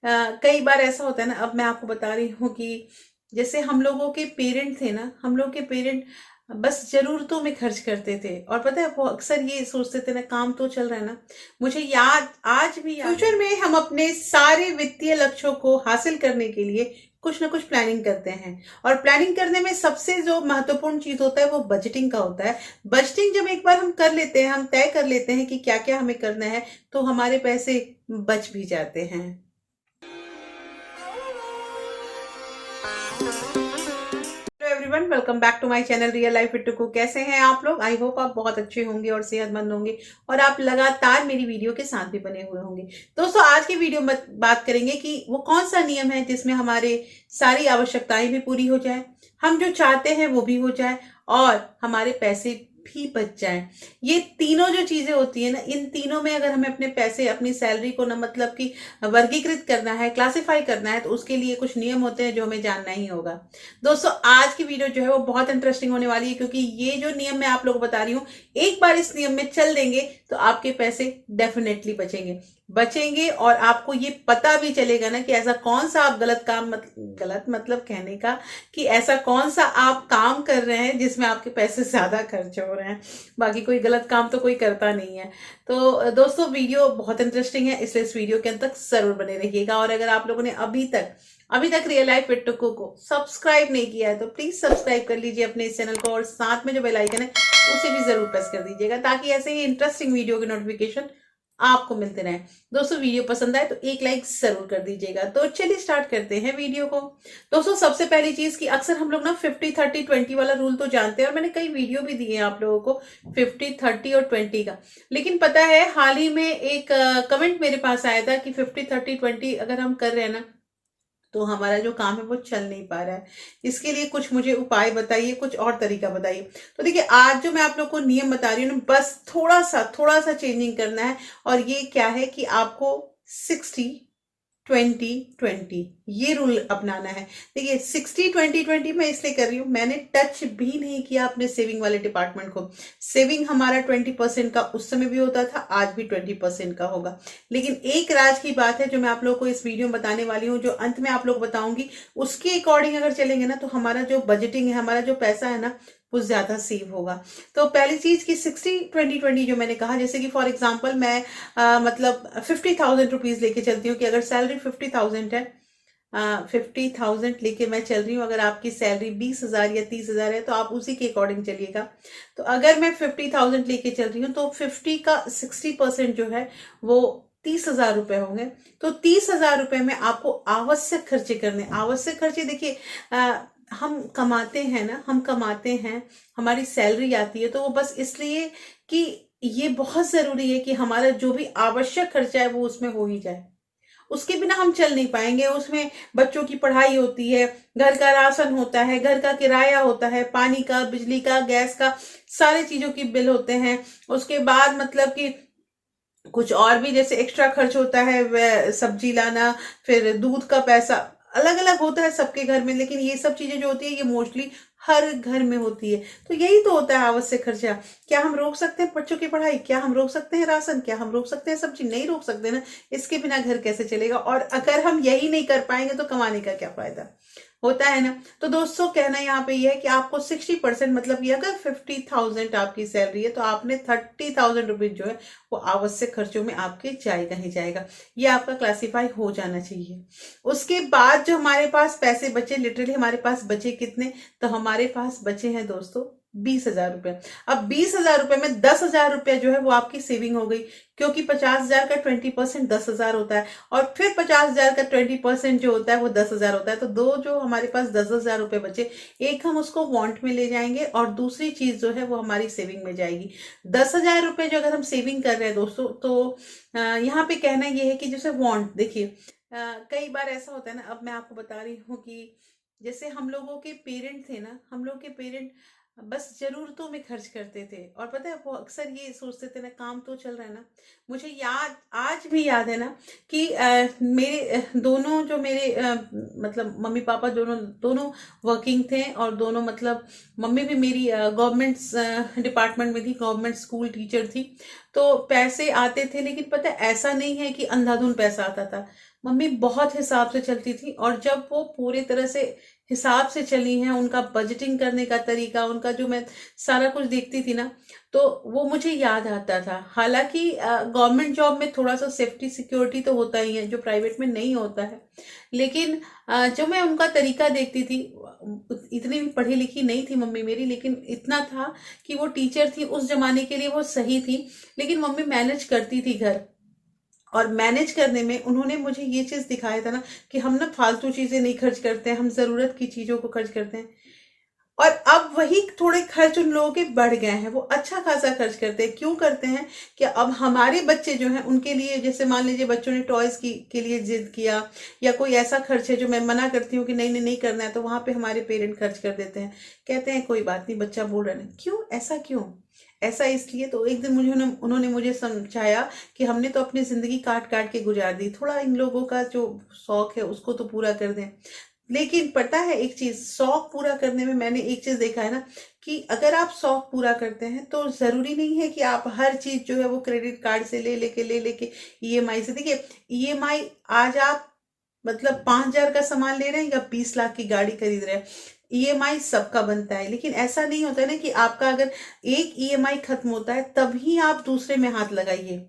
कई बार ऐसा होता है ना, अब मैं आपको बता रही हूँ कि जैसे हम लोगों के पेरेंट थे ना, हम लोग के पेरेंट बस जरूरतों में खर्च करते थे। और पता है वो अक्सर ये सोचते थे ना, काम तो चल रहा है ना। मुझे याद, आज भी याद फ्यूचर में हम अपने सारे वित्तीय लक्ष्यों को हासिल करने के लिए कुछ ना कुछ प्लानिंग करते हैं। और प्लानिंग करने में सबसे जो महत्वपूर्ण चीज होता है वो बजटिंग का होता है। बजटिंग जब एक बार हम कर लेते हैं, हम तय कर लेते हैं कि क्या क्या हमें करना है, तो हमारे पैसे बच भी जाते हैं। Hello everyone, welcome back to my channel real life with Tuku. कैसे हैं आप लोग? आई होप आप बहुत अच्छे होंगे और सेहतमंद होंगे और आप लगातार मेरी वीडियो के साथ भी बने हुए होंगे। दोस्तों, आज की वीडियो में बात करेंगे कि वो कौन सा नियम है जिसमें हमारे सारी आवश्यकताएं भी पूरी हो जाए, हम जो चाहते हैं वो भी हो जाए और हमारे पैसे भी बच जाए। ये तीनों जो चीजें होती है ना, इन तीनों में अगर हमें अपने पैसे, अपनी सैलरी को ना मतलब कि वर्गीकृत करना है, क्लासिफाई करना है, तो उसके लिए कुछ नियम होते हैं जो हमें जानना ही होगा। दोस्तों, आज की वीडियो जो है वो बहुत इंटरेस्टिंग होने वाली है, क्योंकि ये जो नियम मैं आप लोगों को बता रही हूँ, एक बार इस नियम में चल देंगे तो आपके पैसे डेफिनेटली बचेंगे और आपको ये पता भी चलेगा ना कि ऐसा कौन सा आप गलत मतलब कहने का कि ऐसा कौन सा आप काम कर रहे हैं जिसमें आपके पैसे ज्यादा खर्च हो रहे हैं। बाकी कोई गलत काम तो कोई करता नहीं है। तो दोस्तों, वीडियो बहुत इंटरेस्टिंग है, इसलिए इस वीडियो के अंत तक जरूर बने रहिएगा। और अगर आप लोगों ने अभी तक रियल लाइफ विद टुकू को सब्सक्राइब नहीं किया है तो प्लीज सब्सक्राइब कर लीजिए अपने इस चैनल को, और साथ में जो बेल आइकन है उसे भी जरूर प्रेस कर दीजिएगा, ताकि ऐसे ही इंटरेस्टिंग वीडियो के नोटिफिकेशन आपको मिलते रहे। दोस्तों, वीडियो पसंद आए तो एक लाइक जरूर कर दीजिएगा। तो चलिए स्टार्ट करते हैं वीडियो को। दोस्तों, सबसे पहली चीज की अक्सर हम लोग ना 50-30-20 वाला रूल तो जानते हैं, और मैंने कई वीडियो भी दिए हैं आप लोगों को 50-30 और 20 का। लेकिन पता है, हाल ही में एक कमेंट मेरे पास आया था कि 50-30-20 अगर हम कर रहे हैं ना, तो हमारा जो काम है वो चल नहीं पा रहा है। इसके लिए कुछ मुझे उपाय बताइए, कुछ और तरीका बताइए। तो देखिए, आज जो मैं आप लोग को नियम बता रही हूँ ना, बस थोड़ा सा चेंजिंग करना है। और ये क्या है कि आपको 60-20-20 ये रूल अपनाना है। देखिए, 60-20-20 मैं इसलिए कर रही हूँ, मैंने टच भी नहीं किया अपने सेविंग वाले डिपार्टमेंट को। सेविंग हमारा 20% का उस समय भी होता था, आज भी 20% का होगा। लेकिन एक राज की बात है जो मैं आप लोग को इस वीडियो में बताने वाली हूँ, जो अंत में आप लोग बताऊंगी, उसके अकॉर्डिंग अगर चलेंगे ना, तो हमारा जो बजटिंग है, हमारा जो पैसा है ना, वो ज्यादा सेव होगा। तो पहली चीज की 60-20-20 जो मैंने कहा, जैसे कि फॉर एग्जाम्पल मैं मतलब 50,000 रुपीज लेके चलती हूँ कि अगर सैलरी 50,000 है, 50,000 लेके मैं चल रही हूँ। अगर आपकी सैलरी 20,000 या 30,000 है तो आप उसी के अकॉर्डिंग चलिएगा। तो अगर मैं 50,000 लेके चल रही हूँ तो 50 का 60% जो है वो 30,000 रुपए होंगे। तो 30,000 रुपए में आपको आवश्यक खर्चे करने, आवश्यक खर्चे देखिए, हम कमाते हैं ना, हम कमाते हैं, हमारी सैलरी आती है तो वो बस इसलिए कि ये बहुत जरूरी है कि हमारा जो भी आवश्यक खर्चा है वो उसमें हो ही जाए। उसके बिना हम चल नहीं पाएंगे। उसमें बच्चों की पढ़ाई होती है, घर का राशन होता है, घर का किराया होता है, पानी का, बिजली का, गैस का, सारी चीजों की बिल होते हैं। उसके बाद मतलब कि कुछ और भी जैसे एक्स्ट्रा खर्च होता है, वह सब्जी लाना, फिर दूध का पैसा, अलग अलग होता है सबके घर में। लेकिन ये सब चीजें जो होती है ये मोस्टली हर घर में होती है। तो यही तो होता है आवश्यक खर्चा। क्या हम रोक सकते हैं बच्चों की पढ़ाई? क्या हम रोक सकते हैं राशन? क्या हम रोक सकते हैं सब्जी? नहीं रोक सकते ना। इसके बिना घर कैसे चलेगा? और अगर हम यही नहीं कर पाएंगे तो कमाने का क्या फायदा होता है ना। तो दोस्तों, कहना यहाँ पे ये है कि आपको 60%, मतलब ये अगर 50,000 आपकी सैलरी है तो आपने 30,000 रुपीज जो है वो आवश्यक खर्चों में आपके जाएगा ही जाएगा। ये आपका क्लासिफाई हो जाना चाहिए। उसके बाद जो हमारे पास पैसे बचे, लिटरली हमारे पास बचे कितने, तो हमारे पास बचे हैं दोस्तों 20,000 रुपए। अब 20,000 रुपए में 10,000 रुपए जो है वो आपकी सेविंग हो गई, क्योंकि 50,000 का 20% 10,000 होता है, और फिर 50,000 का 20% जो होता है वो 10,000 होता है। तो दो जो हमारे पास 10,000 रुपए बचे, एक हम उसको वांट में ले जाएंगे और दूसरी चीज जो है वो हमारी सेविंग में जाएगी। 10,000 रुपए जो अगर हम सेविंग कर रहे हैं दोस्तों, तो यहाँ पे कहना ये है कि जैसे वांट, देखिए, कई बार ऐसा होता है ना, अब मैं आपको बता रही हूँ कि जैसे हम लोगों के पेरेंट थे ना, हम लोग के पेरेंट बस जरूरतों में खर्च करते थे। और पता है वो अक्सर ये सोचते थे ना, काम तो चल रहा है ना। मुझे याद, आज भी याद है ना कि मेरे दोनों जो मेरे मतलब मम्मी पापा दोनों दोनों वर्किंग थे, और दोनों मतलब मम्मी भी मेरी गवर्नमेंट डिपार्टमेंट में थी, गवर्नमेंट स्कूल टीचर थी। तो पैसे आते थे, लेकिन पता है ऐसा नहीं है कि अंधाधुंध पैसा आता था। मम्मी बहुत हिसाब से चलती थी, और जब वो पूरी तरह से हिसाब से चली हैं, उनका बजटिंग करने का तरीका, उनका जो मैं सारा कुछ देखती थी ना, तो वो मुझे याद आता था। हालांकि गवर्नमेंट जॉब में थोड़ा सा सेफ्टी सिक्योरिटी तो होता ही है, जो प्राइवेट में नहीं होता है, लेकिन जो मैं उनका तरीका देखती थी, इतनी भी पढ़ी लिखी नहीं थी मम्मी मेरी, लेकिन इतना था कि वो टीचर थी, उस जमाने के लिए वो सही थी। लेकिन मम्मी मैनेज करती थी घर, और मैनेज करने में उन्होंने मुझे ये चीज दिखाया था ना, कि हम ना फालतू चीजें नहीं खर्च करते हैं, हम जरूरत की चीजों को खर्च करते हैं। और अब वही थोड़े खर्च उन लोगों के बढ़ गए हैं, वो अच्छा खासा खर्च करते हैं। क्यों करते हैं कि अब हमारे बच्चे जो हैं उनके लिए, जैसे मान लीजिए बच्चों ने टॉयज की के लिए जिद किया, या कोई ऐसा खर्च है जो मैं मना करती हूँ कि नहीं नहीं नहीं करना है, तो वहां पे हमारे पेरेंट खर्च कर देते हैं। कहते हैं कोई बात नहीं, बच्चा बोल रहा है। क्यों ऐसा, क्यों ऐसा? इसलिए तो एक दिन मुझे उन्होंने मुझे समझाया कि हमने तो अपनी जिंदगी काट काट के गुजार दी, थोड़ा इन लोगों का जो शौक है उसको तो पूरा कर दें। लेकिन पता है एक चीज, शौक पूरा करने में मैंने एक चीज देखा है ना, कि अगर आप शौक पूरा करते हैं तो जरूरी नहीं है कि आप हर चीज जो है वो क्रेडिट कार्ड से ले लेके ईएमआई से। देखिए, ईएमआई, आज आप मतलब 5,000 का सामान ले रहे हैं या 20 लाख की गाड़ी खरीद रहे हैं, ईएमआई सबका बनता है। लेकिन ऐसा नहीं होता है ना कि आपका अगर एक ईएमआई खत्म होता है तभी आप दूसरे में हाथ लगाइए।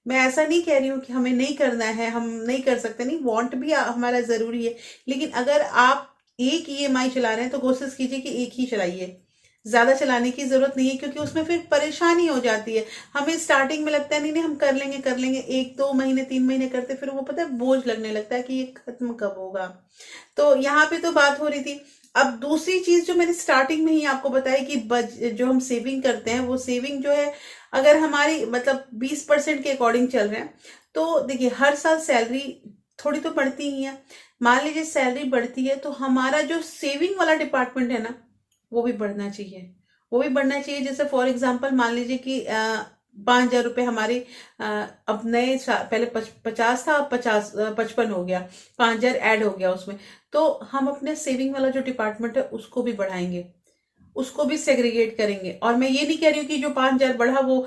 मैं ऐसा नहीं कह रही हूँ कि हमें नहीं करना है, हम नहीं कर सकते, नहीं, वांट भी हमारा जरूरी है। लेकिन अगर आप एक ईएमआई चला रहे हैं तो कोशिश कीजिए कि एक ही चलाइए, ज्यादा चलाने की जरूरत नहीं है, क्योंकि उसमें फिर परेशानी हो जाती है। हमें स्टार्टिंग में लगता है नहीं नहीं हम कर लेंगे कर लेंगे, 1 2 महीने 3 महीने करते, फिर वो पता है बोझ लगने लगता है कि ये खत्म कब होगा। तो यहाँ पे तो बात हो रही थी। अब दूसरी चीज जो मैंने स्टार्टिंग में ही आपको बताई कि जो हम सेविंग करते हैं, वो सेविंग जो है, अगर हमारी मतलब 20% के अकॉर्डिंग चल रहे हैं, तो देखिए हर साल सैलरी थोड़ी तो बढ़ती ही है। मान लीजिए सैलरी बढ़ती है तो हमारा जो सेविंग वाला डिपार्टमेंट है ना, वो भी बढ़ना चाहिए। वो भी बढ़ना चाहिए। जैसे फॉर एग्जाम्पल मान लीजिए कि 5,000 रुपये हमारे अ, अब नए पहले 50 था, अब 55 हो गया, 5,000 ऐड हो गया उसमें। तो हम अपने सेविंग वाला जो डिपार्टमेंट है उसको भी बढ़ाएंगे, उसको भी सेग्रीगेट करेंगे। और मैं ये नहीं कह रही हूँ कि जो 5,000 बढ़ा वो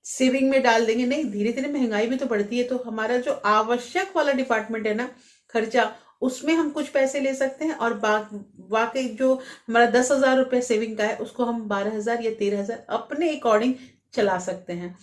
सेविंग में डाल देंगे, नहीं, धीरे धीरे महंगाई भी तो बढ़ती है, तो हमारा जो आवश्यक वाला डिपार्टमेंट है ना, खर्चा, उसमें हम कुछ पैसे ले सकते हैं, और बाकी जो हमारा 10,000 रुपये सेविंग का है उसको हम 12,000 या 13,000 अपने अकॉर्डिंग चला सकते हैं।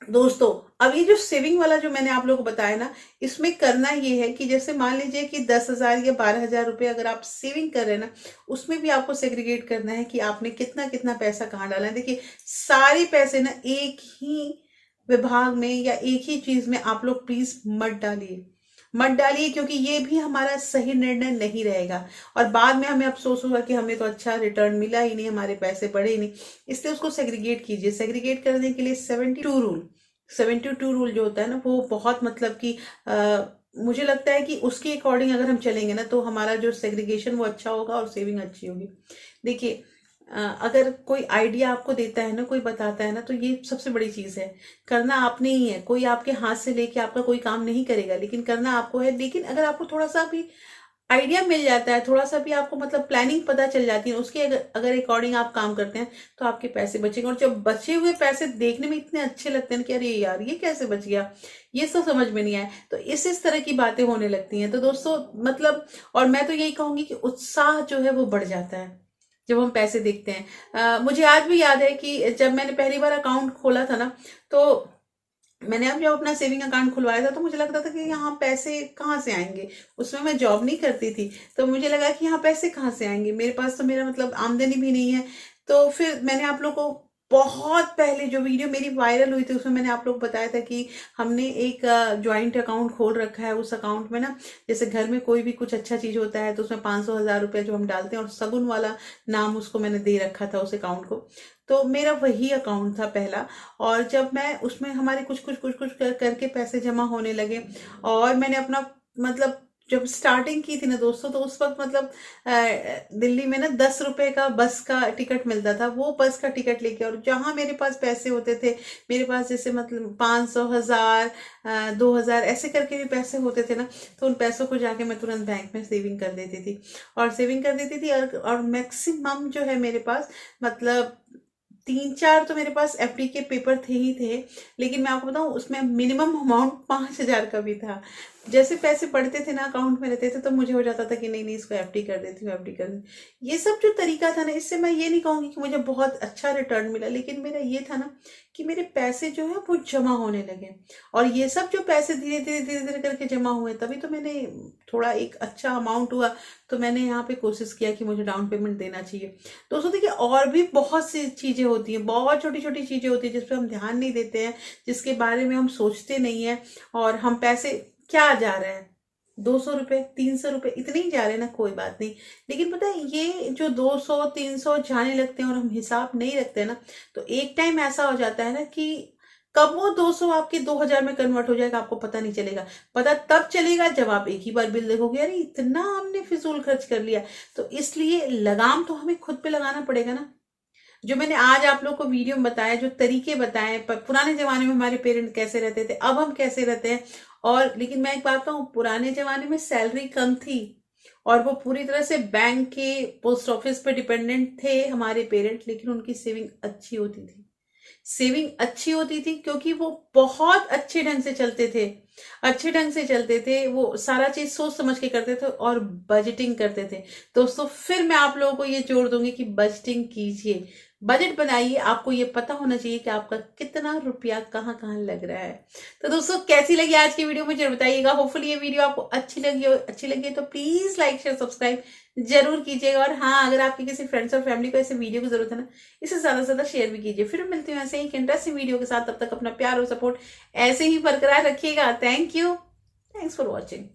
दोस्तों, अब ये जो सेविंग वाला जो मैंने आप लोगों को बताया ना, इसमें करना ये है कि जैसे मान लीजिए कि 10,000 या 12,000 रुपये अगर आप सेविंग कर रहे हैं ना, उसमें भी आपको सेग्रीगेट करना है कि आपने कितना कितना पैसा कहाँ डाला है। देखिए, सारे पैसे ना एक ही विभाग में या एक ही चीज में आप लोग प्लीज मत डालिए, मत डालिए, क्योंकि ये भी हमारा सही निर्णय नहीं रहेगा। और बाद में हमें अफसोस होगा कि हमें तो अच्छा रिटर्न मिला ही नहीं, हमारे पैसे बढ़े ही नहीं। इसलिए उसको सेग्रीगेट कीजिए। सेग्रीगेट करने के लिए 72 रूल जो होता है ना, वो बहुत मतलब कि मुझे लगता है कि उसके अकॉर्डिंग अगर हम चलेंगे ना, तो हमारा जो सेग्रीगेशन वो अच्छा होगा और सेविंग अच्छी होगी। देखिए, अगर कोई आइडिया आपको देता है ना, कोई बताता है ना, तो ये सबसे बड़ी चीज है। करना आपने ही है, कोई आपके हाथ से लेके आपका कोई काम नहीं करेगा, लेकिन करना आपको है। लेकिन अगर आपको थोड़ा सा भी आइडिया मिल जाता है, थोड़ा सा भी आपको मतलब प्लानिंग पता चल जाती है, उसके अगर अकॉर्डिंग आप काम करते हैं, तो आपके पैसे बचेंगे। और जब बचे हुए पैसे देखने में इतने अच्छे लगते हैं कि अरे यार ये कैसे बच गया, ये सब समझ में नहीं आया, तो इस तरह की बातें होने लगती हैं। तो दोस्तों, मतलब, और मैं तो यही कहूंगी कि उत्साह जो है वो बढ़ जाता है जब हम पैसे देखते हैं। मुझे आज भी याद है कि जब मैंने पहली बार अकाउंट खोला था ना, तो मैंने अब जब अपना सेविंग अकाउंट खुलवाया था, तो मुझे लगता था कि यहाँ पैसे कहाँ से आएंगे। उसमें मैं जॉब नहीं करती थी, तो मुझे लगा कि यहाँ पैसे कहाँ से आएंगे, मेरे पास तो मेरा मतलब आमदनी भी नहीं है। तो फिर मैंने आप लोग को बहुत पहले जो वीडियो मेरी वायरल हुई थी, उसमें मैंने आप लोग को बताया था कि हमने एक ज्वाइंट अकाउंट खोल रखा है। उस अकाउंट में ना, जैसे घर में कोई भी कुछ अच्छा चीज होता है तो उसमें 500 1000 रुपये जो हम डालते हैं, और सगुन वाला नाम उसको मैंने दे रखा था उस अकाउंट को। तो मेरा वही अकाउंट था पहला। और जब मैं उसमें हमारे कुछ कुछ करके पैसे जमा होने लगे, और मैंने अपना मतलब जब स्टार्टिंग की थी ना दोस्तों, तो उस वक्त मतलब दिल्ली में ना 10 रुपए का बस का टिकट मिलता था। वो बस का टिकट लेके, और जहां मेरे पास पैसे होते थे, मेरे पास जैसे मतलब 500 1000 2000 ऐसे करके भी पैसे होते थे ना, तो उन पैसों को जाके मैं तुरंत बैंक में सेविंग कर देती थी। और सेविंग कर देती थी, और मैक्सिमम जो है मेरे पास मतलब 3 4 तो मेरे पास एफडी के पेपर थे ही थे। लेकिन मैं आपको बताऊं, उसमें मिनिमम अमाउंट 5,000 का भी था। जैसे पैसे बढ़ते थे ना, अकाउंट में रहते थे, तो मुझे हो जाता था कि नहीं नहीं इसको एफडी कर देती हूँ, एफडी कर देती। ये सब जो तरीका था ना, इससे मैं ये नहीं कहूंगी कि मुझे बहुत अच्छा रिटर्न मिला, लेकिन मेरा ये था ना कि मेरे पैसे जो है वो जमा होने लगे। और ये सब जो पैसे धीरे धीरे धीरे धीरे करके जमा हुए, तभी तो मैंने थोड़ा एक अच्छा अमाउंट हुआ, तो मैंने यहाँ पे कोशिश किया कि मुझे डाउन पेमेंट देना चाहिए। दोस्तों देखिए, और भी बहुत सी चीजें होती हैं, बहुत छोटी छोटी चीजें होती हैं जिस पे हम ध्यान नहीं देते हैं, जिसके बारे में हम सोचते नहीं है। और हम पैसे क्या जा रहे हैं, 200 रुपये, 300 रुपये, इतने ही जा रहे हैं ना, कोई बात नहीं। लेकिन पता है, ये जो 200 300 जाने लगते हैं और हम हिसाब नहीं रखते हैं ना, तो एक टाइम ऐसा हो जाता है ना कि कब वो 200 आपके 2000 में कन्वर्ट हो जाएगा, आपको पता नहीं चलेगा। पता तब चलेगा जब आप एक ही बार बिल देखोगे, अरे इतना हमने फिजूल खर्च कर लिया। तो इसलिए लगाम तो हमें खुद पे लगाना पड़ेगा ना। जो मैंने आज आप लोग को वीडियो में बताया, जो तरीके बताए, पुराने जमाने में हमारे पेरेंट कैसे रहते थे, अब हम कैसे रहते हैं। और लेकिन मैं एक बात कहूँ, पुराने जमाने में सैलरी कम थी और वो पूरी तरह से बैंक के, पोस्ट ऑफिस पे डिपेंडेंट थे हमारे पेरेंट, लेकिन उनकी सेविंग अच्छी होती थी। सेविंग अच्छी होती थी क्योंकि वो बहुत अच्छे ढंग से चलते थे, अच्छे ढंग से चलते थे, वो सारा चीज सोच समझ के करते थे और बजटिंग करते थे। दोस्तों फिर मैं आप लोगों को ये जोड़ दूंगी कि बजटिंग कीजिए, बजट बनाइए। आपको ये पता होना चाहिए कि आपका कितना रुपया कहाँ कहाँ लग रहा है। तो दोस्तों कैसी लगी आज की वीडियो मुझे बताइएगा। होपफुली ये वीडियो आपको अच्छी लगी है तो प्लीज लाइक शेयर सब्सक्राइब जरूर कीजिएगा। और हाँ, अगर आपके किसी फ्रेंड्स और फैमिली को ऐसे वीडियो की जरूरत है ना, इसे ज्यादा से ज्यादा शेयर भी कीजिए। फिर मिलती हूँ ऐसे ही एक इंटरेस्टिंग वीडियो के साथ। तब तक अपना प्यार और सपोर्ट ऐसे ही बरकरार रखिएगा। Thank you, thanks for watching.